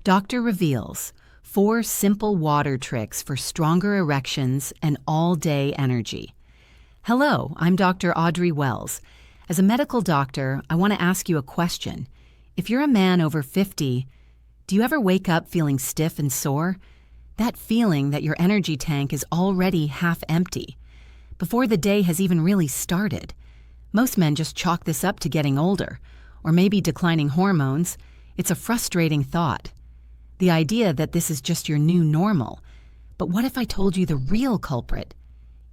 Doctor reveals 4 simple water tricks for stronger erections and all-day energy. Hello, I'm Dr. Audrey Wells. As a medical doctor, I want to ask you a question. If you're a man over 50, do you ever wake up feeling stiff and sore? That feeling that your energy tank is already half empty, before the day has even really started. Most men just chalk this up to getting older, or maybe declining hormones. It's a frustrating thought. The idea that this is just your new normal. But what if I told you the real culprit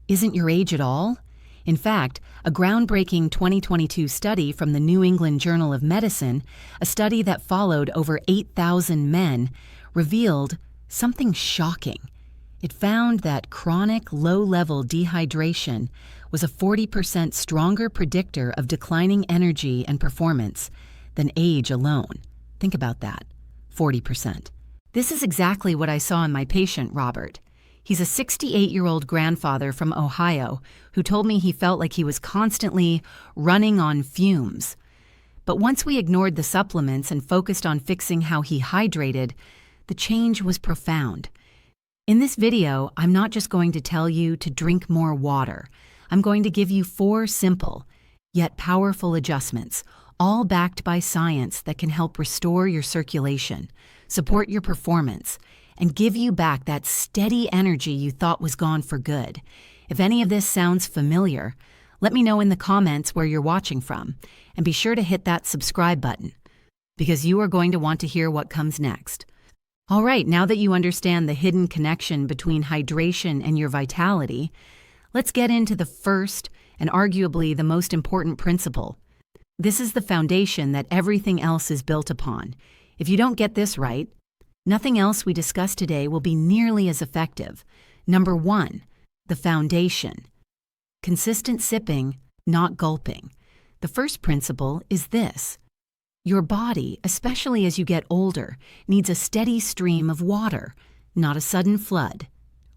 isn't your age at all? In fact, a groundbreaking 2022 study from the New England Journal of Medicine, a study that followed over 8,000 men, revealed something shocking. It found that chronic low-level dehydration was a 40% stronger predictor of declining energy and performance than age alone. Think about that, 40%. This is exactly what I saw in my patient, Robert. He's a 68-year-old grandfather from Ohio who told me he felt like he was constantly running on fumes. But once we ignored the supplements and focused on fixing how he hydrated, the change was profound. In this video, I'm not just going to tell you to drink more water. I'm going to give you 4 simple, yet powerful adjustments, all backed by science that can help restore your circulation, support your performance, and give you back that steady energy you thought was gone for good. If any of this sounds familiar, let me know in the comments where you're watching from, and be sure to hit that subscribe button, because you are going to want to hear what comes next. All right, now that you understand the hidden connection between hydration and your vitality, let's get into the first and arguably the most important principle. This is the foundation that everything else is built upon. If you don't get this right, nothing else we discuss today will be nearly as effective. Number 1, the foundation. Consistent sipping, not gulping. The first principle is this. Your body, especially as you get older, needs a steady stream of water, not a sudden flood.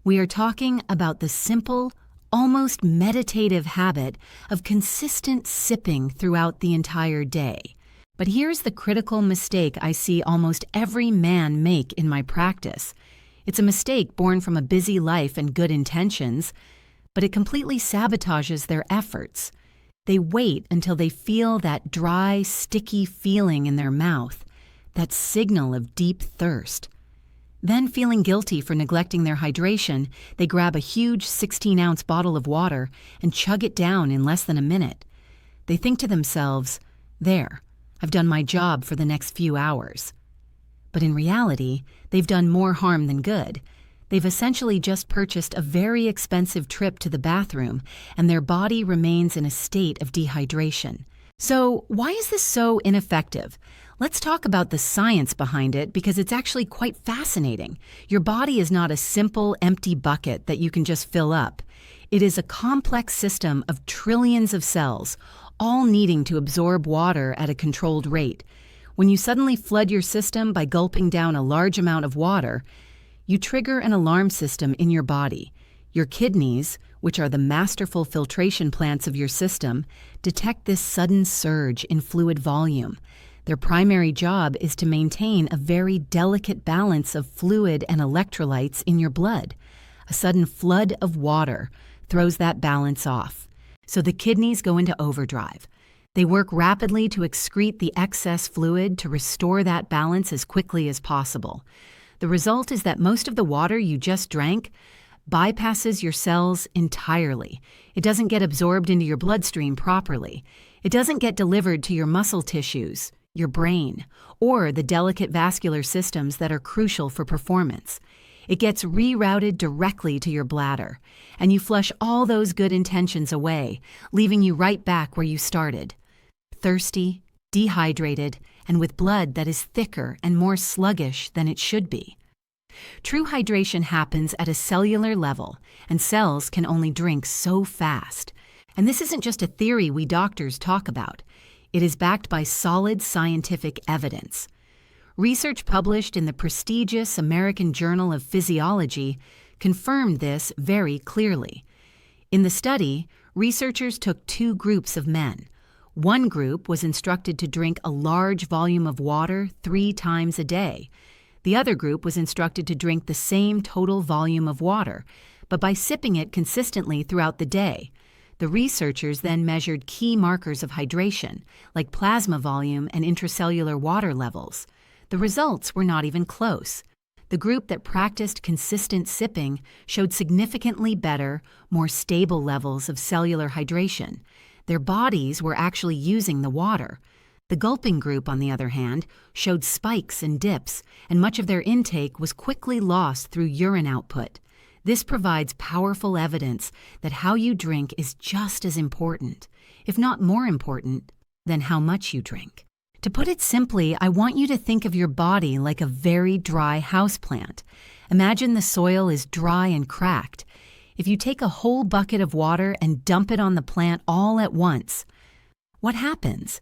We are talking about the simple, almost meditative habit of consistent sipping throughout the entire day. But here's the critical mistake I see almost every man make in my practice. It's a mistake born from a busy life and good intentions, but it completely sabotages their efforts. They wait until they feel that dry, sticky feeling in their mouth, that signal of deep thirst. Then, feeling guilty for neglecting their hydration, they grab a huge 16-ounce bottle of water and chug it down in less than a minute. They think to themselves, "There, I've done my job for the next few hours." But in reality, they've done more harm than good. They've essentially just purchased a very expensive trip to the bathroom, and their body remains in a state of dehydration. So, why is this so ineffective? Let's talk about the science behind it, because it's actually quite fascinating. Your body is not a simple, empty bucket that you can just fill up. It is a complex system of trillions of cells, all needing to absorb water at a controlled rate. When you suddenly flood your system by gulping down a large amount of water, you trigger an alarm system in your body. Your kidneys, which are the masterful filtration plants of your system, detect this sudden surge in fluid volume. Their primary job is to maintain a very delicate balance of fluid and electrolytes in your blood. A sudden flood of water throws that balance off. So the kidneys go into overdrive. They work rapidly to excrete the excess fluid to restore that balance as quickly as possible. The result is that most of the water you just drank bypasses your cells entirely. It doesn't get absorbed into your bloodstream properly. It doesn't get delivered to your muscle tissues, your brain, or the delicate vascular systems that are crucial for performance. It gets rerouted directly to your bladder, and you flush all those good intentions away, leaving you right back where you started. Thirsty, dehydrated, and with blood that is thicker and more sluggish than it should be. True hydration happens at a cellular level, and cells can only drink so fast. And this isn't just a theory we doctors talk about. It is backed by solid scientific evidence. Research published in the prestigious American Journal of Physiology confirmed this very clearly. In the study, researchers took 2 groups of men. One group was instructed to drink a large volume of water 3 times a day. The other group was instructed to drink the same total volume of water, but by sipping it consistently throughout the day. The researchers then measured key markers of hydration, like plasma volume and intracellular water levels. The results were not even close. The group that practiced consistent sipping showed significantly better, more stable levels of cellular hydration. Their bodies were actually using the water. The gulping group, on the other hand, showed spikes and dips, and much of their intake was quickly lost through urine output. This provides powerful evidence that how you drink is just as important, if not more important, than how much you drink. To put it simply, I want you to think of your body like a very dry houseplant. Imagine the soil is dry and cracked. If you take a whole bucket of water and dump it on the plant all at once, what happens?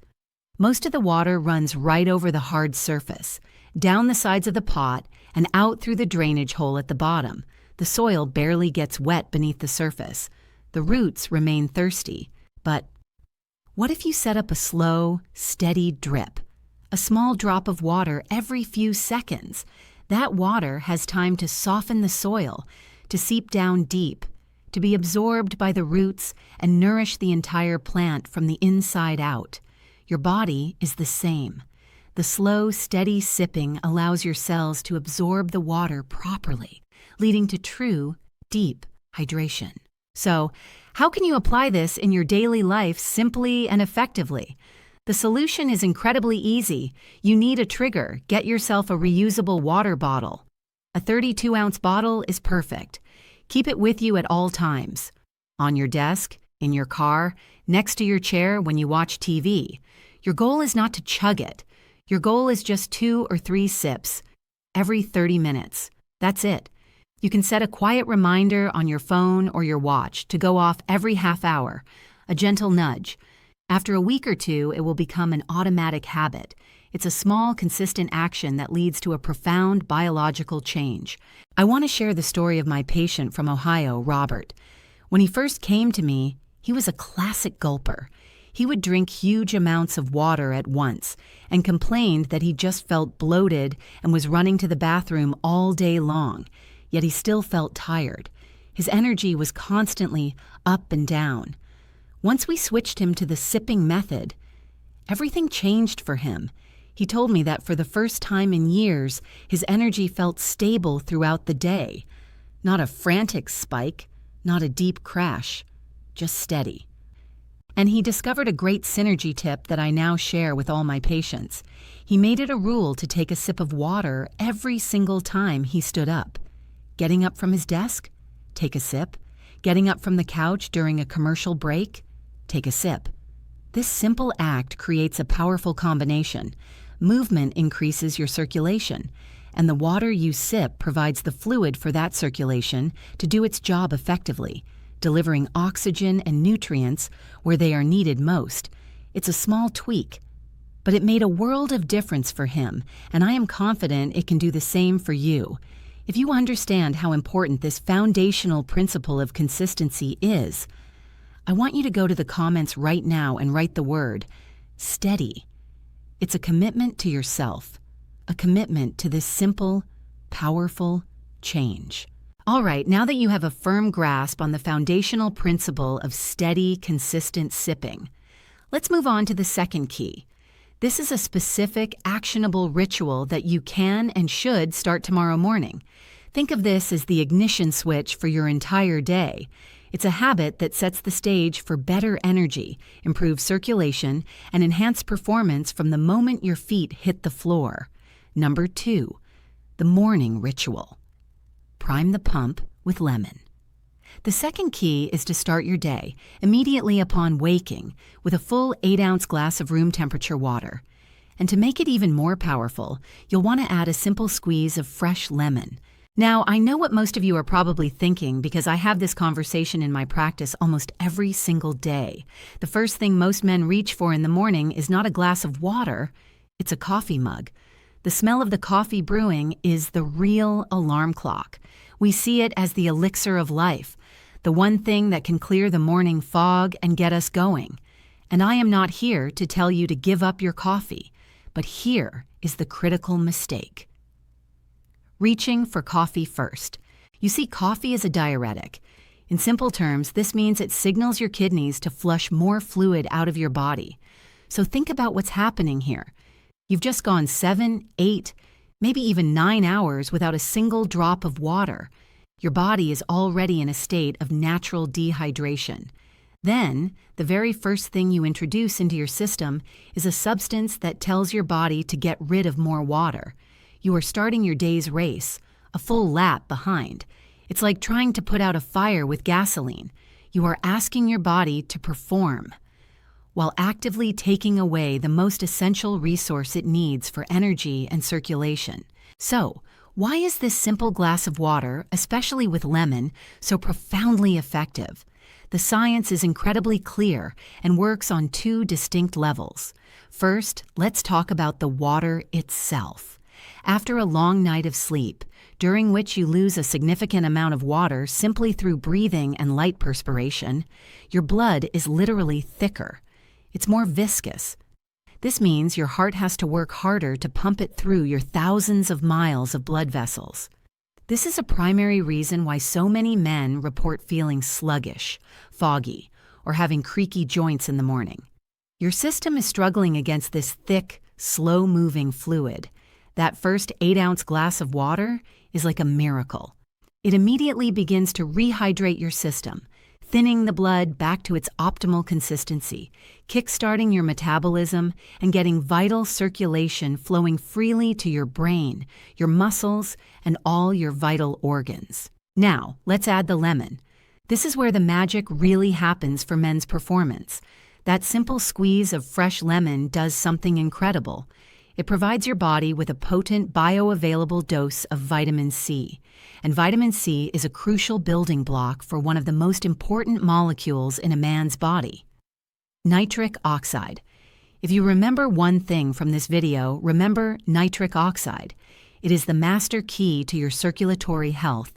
Most of the water runs right over the hard surface, down the sides of the pot, and out through the drainage hole at the bottom. The soil barely gets wet beneath the surface. The roots remain thirsty. But what if you set up a slow, steady drip? A small drop of water every few seconds. That water has time to soften the soil, to seep down deep, to be absorbed by the roots and nourish the entire plant from the inside out. Your body is the same. The slow, steady sipping allows your cells to absorb the water properly, leading to true, deep hydration. So, how can you apply this in your daily life simply and effectively? The solution is incredibly easy. You need a trigger. Get yourself a reusable water bottle. A 32-ounce bottle is perfect. Keep it with you at all times. On your desk, in your car, next to your chair when you watch TV. Your goal is not to chug it. Your goal is just 2 or 3 sips every 30 minutes. That's it. You can set a quiet reminder on your phone or your watch to go off every half hour, a gentle nudge. After a week or 2, it will become an automatic habit. It's a small, consistent action that leads to a profound biological change. I want to share the story of my patient from Ohio, Robert. When he first came to me, he was a classic gulper. He would drink huge amounts of water at once and complained that he just felt bloated and was running to the bathroom all day long. Yet he still felt tired. His energy was constantly up and down. Once we switched him to the sipping method, everything changed for him. He told me that for the first time in years, his energy felt stable throughout the day. Not a frantic spike, not a deep crash, just steady. And he discovered a great synergy tip that I now share with all my patients. He made it a rule to take a sip of water every single time he stood up. Getting up from his desk? Take a sip. Getting up from the couch during a commercial break? Take a sip. This simple act creates a powerful combination. Movement increases your circulation, and the water you sip provides the fluid for that circulation to do its job effectively, delivering oxygen and nutrients where they are needed most. It's a small tweak, but it made a world of difference for him, and I am confident it can do the same for you. If you understand how important this foundational principle of consistency is, I want you to go to the comments right now and write the word steady. It's a commitment to yourself, a commitment to this simple, powerful change. All right, now that you have a firm grasp on the foundational principle of steady, consistent sipping, let's move on to the second key. This is a specific, actionable ritual that you can and should start tomorrow morning. Think of this as the ignition switch for your entire day. It's a habit that sets the stage for better energy, improved circulation, and enhanced performance from the moment your feet hit the floor. Number 2, the morning ritual. Prime the pump with lemon. The second key is to start your day immediately upon waking with a full 8-ounce glass of room temperature water. And to make it even more powerful, you'll want to add a simple squeeze of fresh lemon. Now, I know what most of you are probably thinking because I have this conversation in my practice almost every single day. The first thing most men reach for in the morning is not a glass of water, it's a coffee mug. The smell of the coffee brewing is the real alarm clock. We see it as the elixir of life, the one thing that can clear the morning fog and get us going. And I am not here to tell you to give up your coffee, but here is the critical mistake. reaching for coffee first. You see, coffee is a diuretic. In simple terms, this means it signals your kidneys to flush more fluid out of your body. So think about what's happening here. You've just gone 7, 8, maybe even 9 hours without a single drop of water. Your body is already in a state of natural dehydration. Then, the very first thing you introduce into your system is a substance that tells your body to get rid of more water. You are starting your day's race, a full lap behind. It's like trying to put out a fire with gasoline. You are asking your body to perform, while actively taking away the most essential resource it needs for energy and circulation. So, why is this simple glass of water, especially with lemon, so profoundly effective? The science is incredibly clear and works on 2 distinct levels. First, let's talk about the water itself. After a long night of sleep, during which you lose a significant amount of water simply through breathing and light perspiration, your blood is literally thicker. It's more viscous. This means your heart has to work harder to pump it through your thousands of miles of blood vessels. This is a primary reason why so many men report feeling sluggish, foggy, or having creaky joints in the morning. Your system is struggling against this thick, slow-moving fluid. That first 8-ounce glass of water is like a miracle. It immediately begins to rehydrate your system, thinning the blood back to its optimal consistency, kickstarting your metabolism, and getting vital circulation flowing freely to your brain, your muscles, and all your vital organs. Now, let's add the lemon. This is where the magic really happens for men's performance. That simple squeeze of fresh lemon does something incredible. It provides your body with a potent bioavailable dose of vitamin C. And vitamin C is a crucial building block for one of the most important molecules in a man's body: nitric oxide. If you remember one thing from this video, remember nitric oxide. It is the master key to your circulatory health.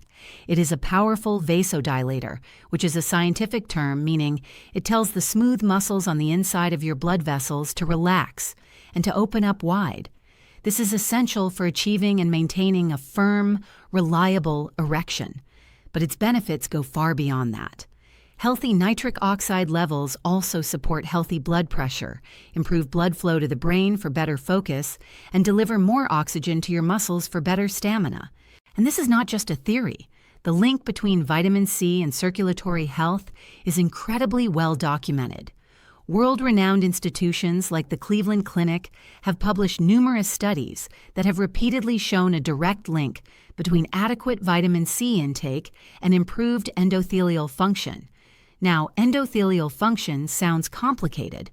It is a powerful vasodilator, which is a scientific term meaning it tells the smooth muscles on the inside of your blood vessels to relax and to open up wide. This is essential for achieving and maintaining a firm, reliable erection, but its benefits go far beyond that. Healthy nitric oxide levels also support healthy blood pressure, improve blood flow to the brain for better focus, and deliver more oxygen to your muscles for better stamina. And this is not just a theory. The link between vitamin C and circulatory health is incredibly well documented. World-renowned institutions like the Cleveland Clinic have published numerous studies that have repeatedly shown a direct link between adequate vitamin C intake and improved endothelial function. Now, endothelial function sounds complicated,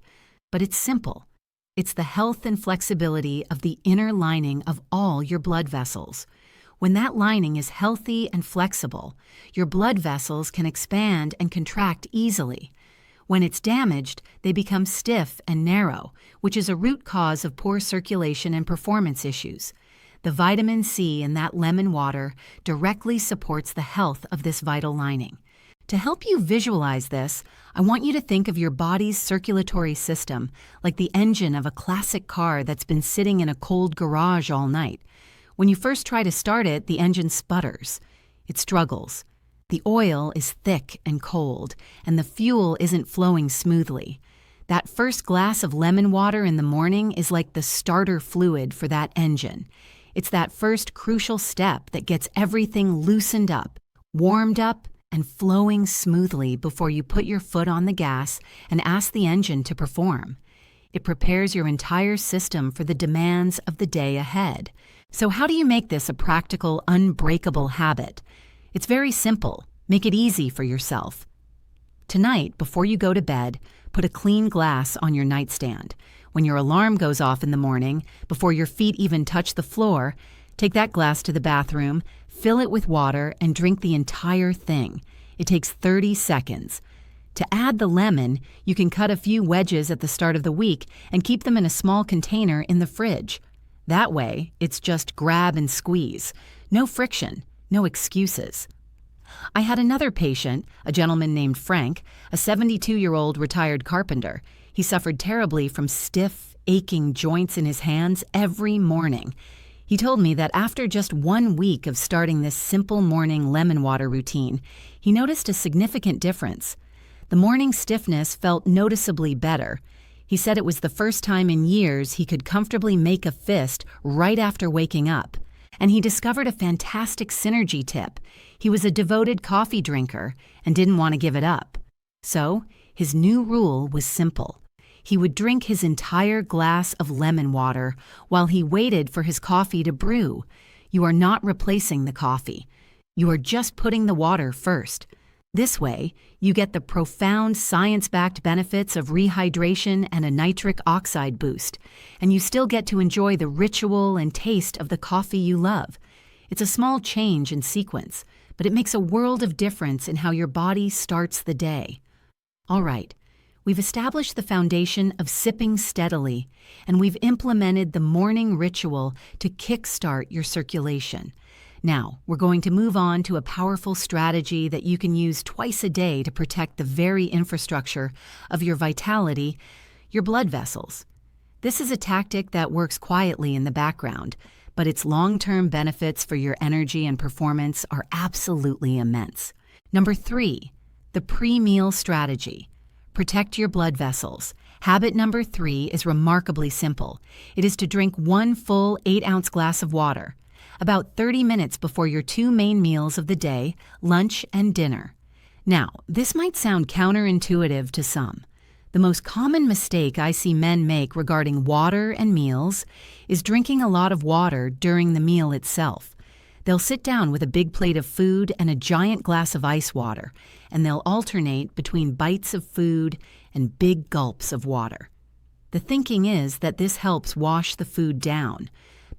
but it's simple. It's the health and flexibility of the inner lining of all your blood vessels. When that lining is healthy and flexible, your blood vessels can expand and contract easily. When it's damaged, they become stiff and narrow, which is a root cause of poor circulation and performance issues. The vitamin C in that lemon water directly supports the health of this vital lining. To help you visualize this, I want you to think of your body's circulatory system like the engine of a classic car that's been sitting in a cold garage all night. When you first try to start it, the engine sputters. It struggles. The oil is thick and cold, and the fuel isn't flowing smoothly. That first glass of lemon water in the morning is like the starter fluid for that engine. It's that first crucial step that gets everything loosened up, warmed up, and flowing smoothly before you put your foot on the gas and ask the engine to perform. It prepares your entire system for the demands of the day ahead. So how do you make this a practical, unbreakable habit? It's very simple. Make it easy for yourself. Tonight, before you go to bed, put a clean glass on your nightstand. When your alarm goes off in the morning, before your feet even touch the floor, take that glass to the bathroom, fill it with water, and drink the entire thing. It takes 30 seconds. To add the lemon, you can cut a few wedges at the start of the week and keep them in a small container in the fridge. That way, it's just grab and squeeze. No friction. No excuses. I had another patient, a gentleman named Frank, a 72-year-old retired carpenter. He suffered terribly from stiff, aching joints in his hands every morning. He told me that after just 1 week of starting this simple morning lemon water routine, he noticed a significant difference. The morning stiffness felt noticeably better. He said it was the first time in years he could comfortably make a fist right after waking up. And he discovered a fantastic synergy tip. He was a devoted coffee drinker and didn't want to give it up. So, his new rule was simple. He would drink his entire glass of lemon water while he waited for his coffee to brew. You are not replacing the coffee. You are just putting the water first. This way, you get the profound science-backed benefits of rehydration and a nitric oxide boost, and you still get to enjoy the ritual and taste of the coffee you love. It's a small change in sequence, but it makes a world of difference in how your body starts the day. All right, we've established the foundation of sipping steadily, and we've implemented the morning ritual to kickstart your circulation. Now, we're going to move on to a powerful strategy that you can use twice a day to protect the very infrastructure of your vitality, your blood vessels. This is a tactic that works quietly in the background, but its long-term benefits for your energy and performance are absolutely immense. Number 3, the pre-meal strategy. Protect your blood vessels. Habit number 3 is remarkably simple. It is to drink 1 full 8-ounce glass of water, about 30 minutes before your 2 main meals of the day, lunch and dinner. Now, this might sound counterintuitive to some. The most common mistake I see men make regarding water and meals is drinking a lot of water during the meal itself. They'll sit down with a big plate of food and a giant glass of ice water, and they'll alternate between bites of food and big gulps of water. The thinking is that this helps wash the food down,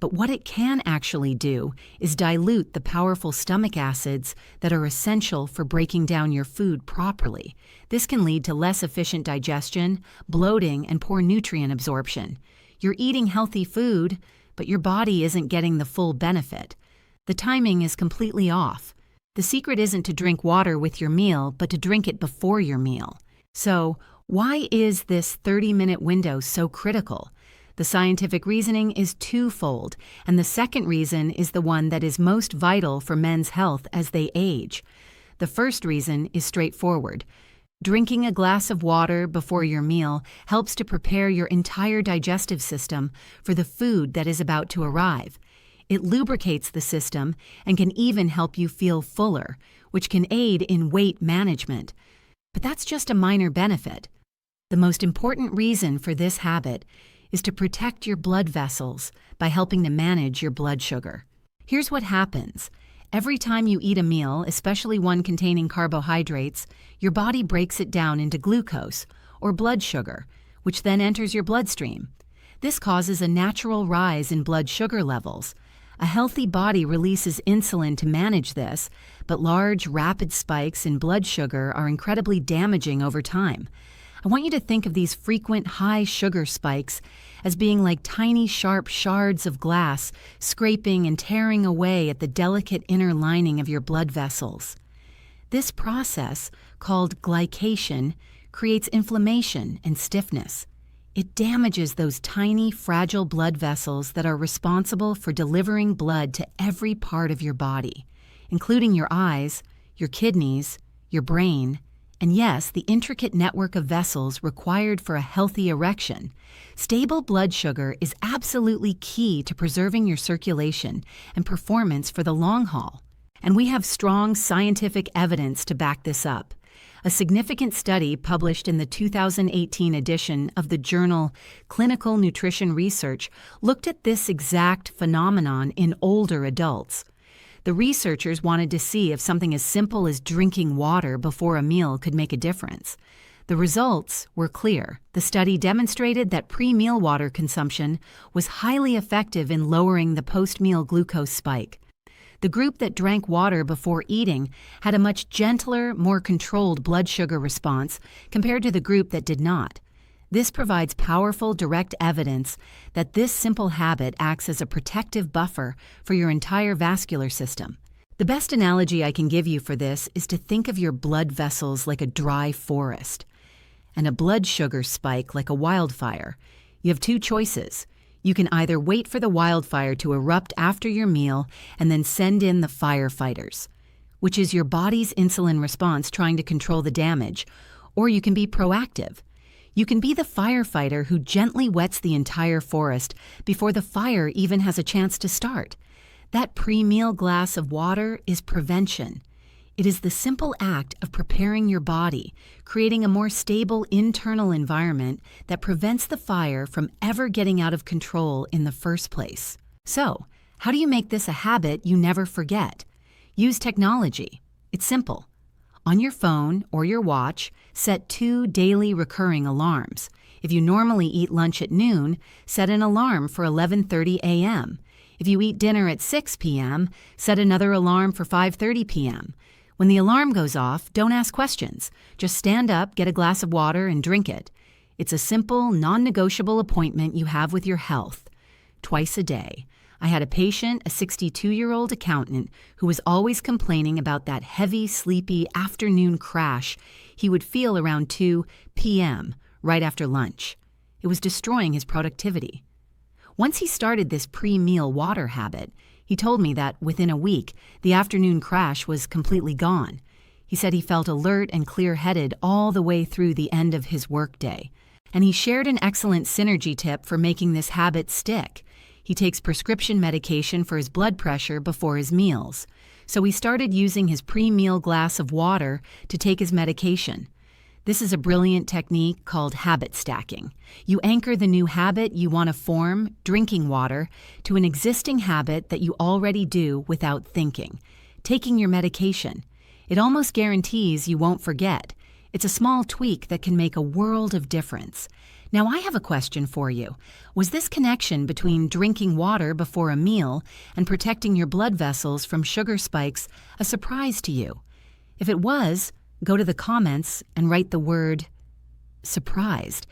but what it can actually do is dilute the powerful stomach acids that are essential for breaking down your food properly. This can lead to less efficient digestion, bloating, and poor nutrient absorption. You're eating healthy food, but your body isn't getting the full benefit. The timing is completely off. The secret isn't to drink water with your meal, but to drink it before your meal. So, why is this 30-minute window so critical? The scientific reasoning is twofold, and the second reason is the one that is most vital for men's health as they age. The first reason is straightforward. Drinking a glass of water before your meal helps to prepare your entire digestive system for the food that is about to arrive. It lubricates the system and can even help you feel fuller, which can aid in weight management. But that's just a minor benefit. The most important reason for this habit is to protect your blood vessels by helping to manage your blood sugar. Here's what happens. Every time you eat a meal, especially one containing carbohydrates, your body breaks it down into glucose, or blood sugar, which then enters your bloodstream. This causes a natural rise in blood sugar levels. A healthy body releases insulin to manage this, but large, rapid spikes in blood sugar are incredibly damaging over time. I want you to think of these frequent high sugar spikes as being like tiny sharp shards of glass scraping and tearing away at the delicate inner lining of your blood vessels. This process, called glycation, creates inflammation and stiffness. It damages those tiny, fragile blood vessels that are responsible for delivering blood to every part of your body, including your eyes, your kidneys, your brain, and yes, the intricate network of vessels required for a healthy erection. Stable blood sugar is absolutely key to preserving your circulation and performance for the long haul. And we have strong scientific evidence to back this up. A significant study published in the 2018 edition of the journal Clinical Nutrition Research looked at this exact phenomenon in older adults. The researchers wanted to see if something as simple as drinking water before a meal could make a difference. The results were clear. The study demonstrated that pre-meal water consumption was highly effective in lowering the post-meal glucose spike. The group that drank water before eating had a much gentler, more controlled blood sugar response compared to the group that did not. This provides powerful, direct evidence that this simple habit acts as a protective buffer for your entire vascular system. The best analogy I can give you for this is to think of your blood vessels like a dry forest and a blood sugar spike like a wildfire. You have two choices. You can either wait for the wildfire to erupt after your meal and then send in the firefighters, which is your body's insulin response trying to control the damage, or you can be proactive. You can be the firefighter who gently wets the entire forest before the fire even has a chance to start. That pre-meal glass of water is prevention. It is the simple act of preparing your body, creating a more stable internal environment that prevents the fire from ever getting out of control in the first place. So, how do you make this a habit you never forget? Use technology. It's simple. On your phone or your watch, set 2 daily recurring alarms. If you normally eat lunch at noon, set an alarm for 11:30 a.m. If you eat dinner at 6 p.m., set another alarm for 5:30 p.m. When the alarm goes off, don't ask questions. Just stand up, get a glass of water, and drink it. It's a simple, non-negotiable appointment you have with your health. Twice a day. I had a patient, a 62-year-old accountant, who was always complaining about that heavy, sleepy afternoon crash he would feel around 2 p.m., right after lunch. It was destroying his productivity. Once he started this pre-meal water habit, he told me that within a week, the afternoon crash was completely gone. He said he felt alert and clear-headed all the way through the end of his workday. And he shared an excellent synergy tip for making this habit stick. He takes prescription medication for his blood pressure before his meals. So he started using his pre-meal glass of water to take his medication. This is a brilliant technique called habit stacking. You anchor the new habit you want to form, drinking water, to an existing habit that you already do without thinking, taking your medication. It almost guarantees you won't forget. It's a small tweak that can make a world of difference. Now, I have a question for you. Was this connection between drinking water before a meal and protecting your blood vessels from sugar spikes a surprise to you? If it was, go to the comments and write the word surprised.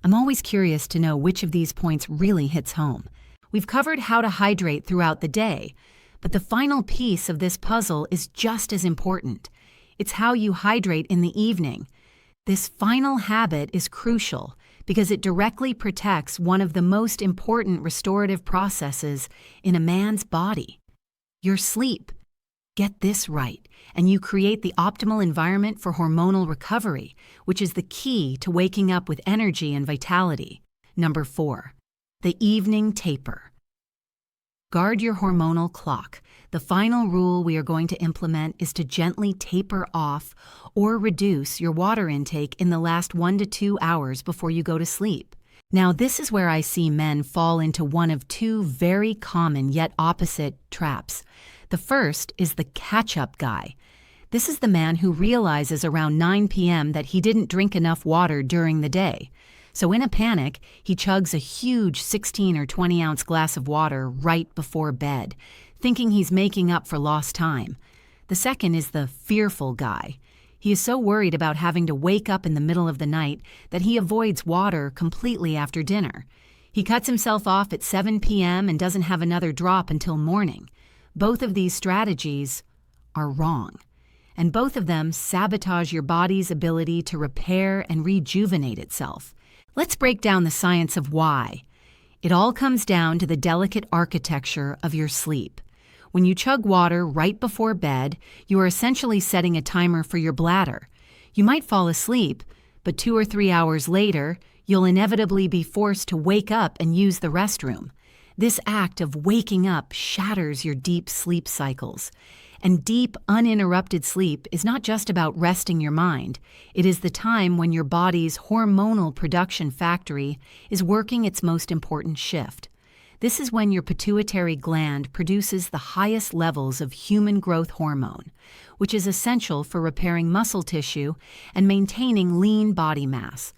I'm always curious to know which of these points really hits home. We've covered how to hydrate throughout the day, but the final piece of this puzzle is just as important. It's how you hydrate in the evening. This final habit is crucial because it directly protects one of the most important restorative processes in a man's body: your sleep. Get this right, and you create the optimal environment for hormonal recovery, which is the key to waking up with energy and vitality. Number 4, the evening taper. Guard your hormonal clock. The final rule we are going to implement is to gently taper off or reduce your water intake in the last 1 to 2 hours before you go to sleep. Now, this is where I see men fall into one of 2 very common yet opposite traps. The first is the catch-up guy. This is the man who realizes around 9 p.m. that he didn't drink enough water during the day. So in a panic, he chugs a huge 16 or 20-ounce glass of water right before bed, thinking he's making up for lost time. The second is the fearful guy. He is so worried about having to wake up in the middle of the night that he avoids water completely after dinner. He cuts himself off at 7 p.m. and doesn't have another drop until morning. Both of these strategies are wrong, and both of them sabotage your body's ability to repair and rejuvenate itself. Let's break down the science of why. It all comes down to the delicate architecture of your sleep. When you chug water right before bed, you are essentially setting a timer for your bladder. You might fall asleep, but 2 or 3 hours later, you'll inevitably be forced to wake up and use the restroom. This act of waking up shatters your deep sleep cycles. And deep, uninterrupted sleep is not just about resting your mind. It is the time when your body's hormonal production factory is working its most important shift. This is when your pituitary gland produces the highest levels of human growth hormone, which is essential for repairing muscle tissue and maintaining lean body mass.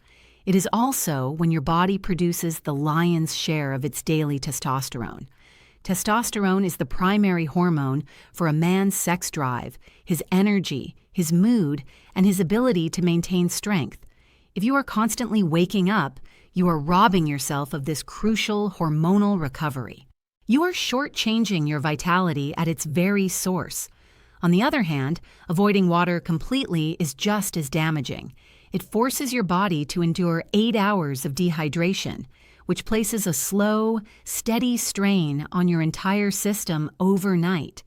It is also when your body produces the lion's share of its daily testosterone. Testosterone is the primary hormone for a man's sex drive, his energy, his mood, and his ability to maintain strength. If you are constantly waking up, you are robbing yourself of this crucial hormonal recovery. You are shortchanging your vitality at its very source. On the other hand, avoiding water completely is just as damaging. It forces your body to endure 8 hours of dehydration, which places a slow, steady strain on your entire system overnight.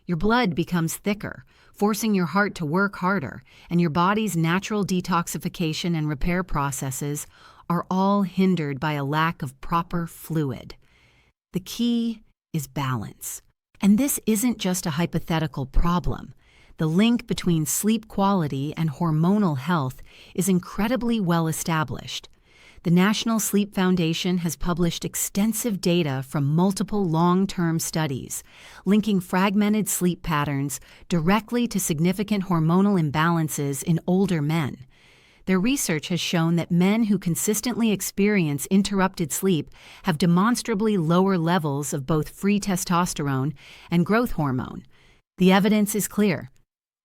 Your blood becomes thicker, forcing your heart to work harder, and your body's natural detoxification and repair processes are all hindered by a lack of proper fluid. The key is balance. And this isn't just a hypothetical problem. The link between sleep quality and hormonal health is incredibly well established. The National Sleep Foundation has published extensive data from multiple long-term studies, linking fragmented sleep patterns directly to significant hormonal imbalances in older men. Their research has shown that men who consistently experience interrupted sleep have demonstrably lower levels of both free testosterone and growth hormone. The evidence is clear.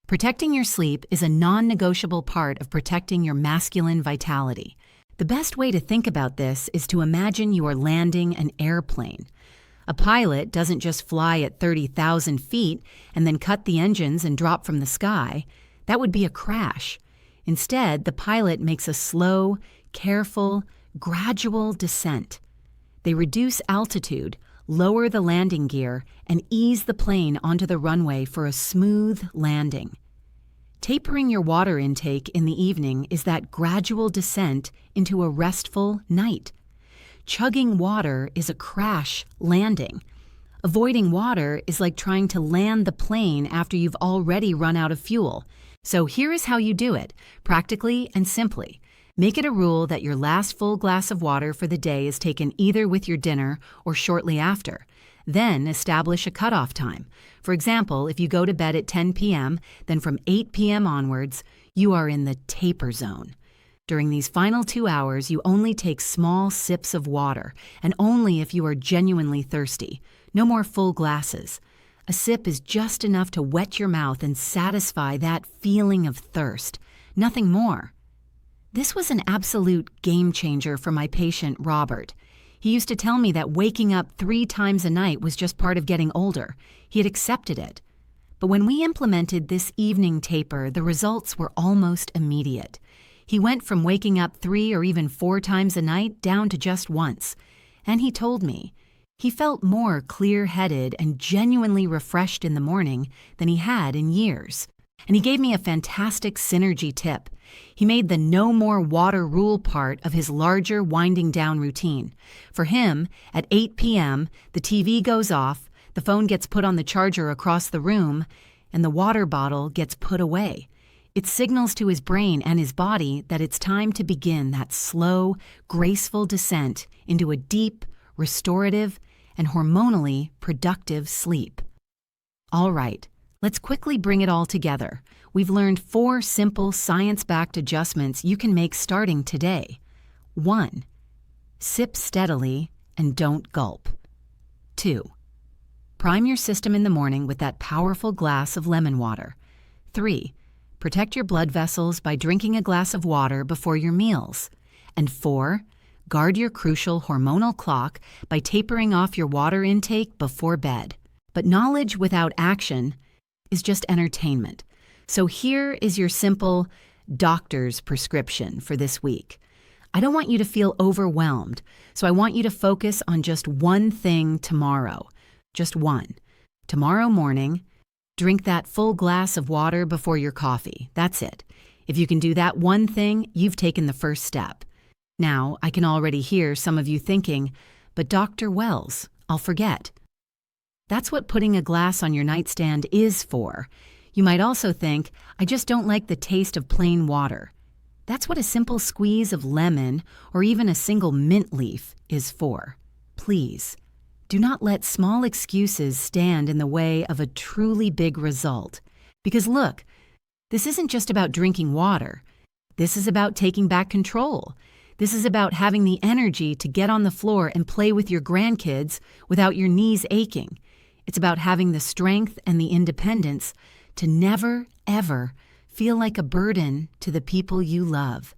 Protecting your sleep is a non-negotiable part of protecting your masculine vitality. The best way to think about this is to imagine you are landing an airplane. A pilot doesn't just fly at 30,000 feet and then cut the engines and drop from the sky. That would be a crash. Instead, the pilot makes a slow, careful, gradual descent. They reduce altitude, lower the landing gear, and ease the plane onto the runway for a smooth landing. Tapering your water intake in the evening is that gradual descent into a restful night. Chugging water is a crash landing. Avoiding water is like trying to land the plane after you've already run out of fuel. So here is how you do it, practically and simply. Make it a rule that your last full glass of water for the day is taken either with your dinner or shortly after. Then establish a cutoff time. For example, if you go to bed at 10 p.m., then from 8 p.m. onwards, you are in the taper zone. During these final 2 hours, you only take small sips of water, and only if you are genuinely thirsty. No more full glasses. A sip is just enough to wet your mouth and satisfy that feeling of thirst. Nothing more. This was an absolute game changer for my patient, Robert. He used to tell me that waking up 3 times a night was just part of getting older. He had accepted it. But when we implemented this evening taper, the results were almost immediate. He went from waking up 3 or even 4 times a night down to just once. And he told me, he felt more clear-headed and genuinely refreshed in the morning than he had in years. And he gave me a fantastic synergy tip. He made the no more water rule part of his larger winding down routine. For him, at 8 p.m., the TV goes off, the phone gets put on the charger across the room, and the water bottle gets put away. It signals to his brain and his body that it's time to begin that slow, graceful descent into a deep, restorative, and hormonally productive sleep. All right, let's quickly bring it all together. We've learned 4 simple science-backed adjustments you can make starting today. 1. Sip steadily and don't gulp. 2. Prime your system in the morning with that powerful glass of lemon water. 3. Protect your blood vessels by drinking a glass of water before your meals. And 4. Guard your crucial hormonal clock by tapering off your water intake before bed. But knowledge without action is just entertainment. So here is your simple doctor's prescription for this week. I don't want you to feel overwhelmed, so I want you to focus on just one thing tomorrow. Just one. Tomorrow morning, drink that full glass of water before your coffee. That's it. If you can do that one thing, you've taken the first step. Now, I can already hear some of you thinking, but Dr. Wells, I'll forget. That's what putting a glass on your nightstand is for. You might also think, I just don't like the taste of plain water. That's what a simple squeeze of lemon or even a single mint leaf is for. Please, do not let small excuses stand in the way of a truly big result. Because look, this isn't just about drinking water. This is about taking back control. This is about having the energy to get on the floor and play with your grandkids without your knees aching. It's about having the strength and the independence to never, ever feel like a burden to the people you love.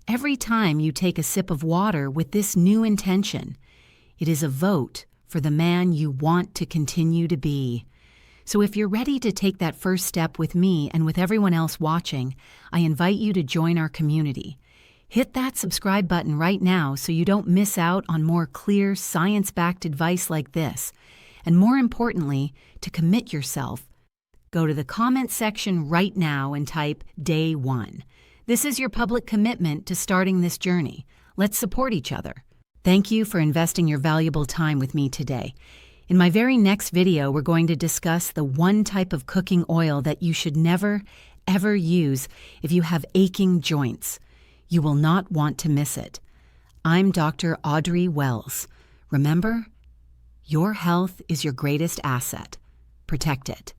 Every time you take a sip of water with this new intention, it is a vote for the man you want to continue to be. So if you're ready to take that first step with me and with everyone else watching, I invite you to join our community. Hit that subscribe button right now so you don't miss out on more clear, science-backed advice like this. And more importantly, to commit yourself, go to the comment section right now and type Day 1. This is your public commitment to starting this journey. Let's support each other. Thank you for investing your valuable time with me today. In my very next video, we're going to discuss the one type of cooking oil that you should never, ever use if you have aching joints. You will not want to miss it. I'm Dr. Audrey Wells. Remember, your health is your greatest asset. Protect it.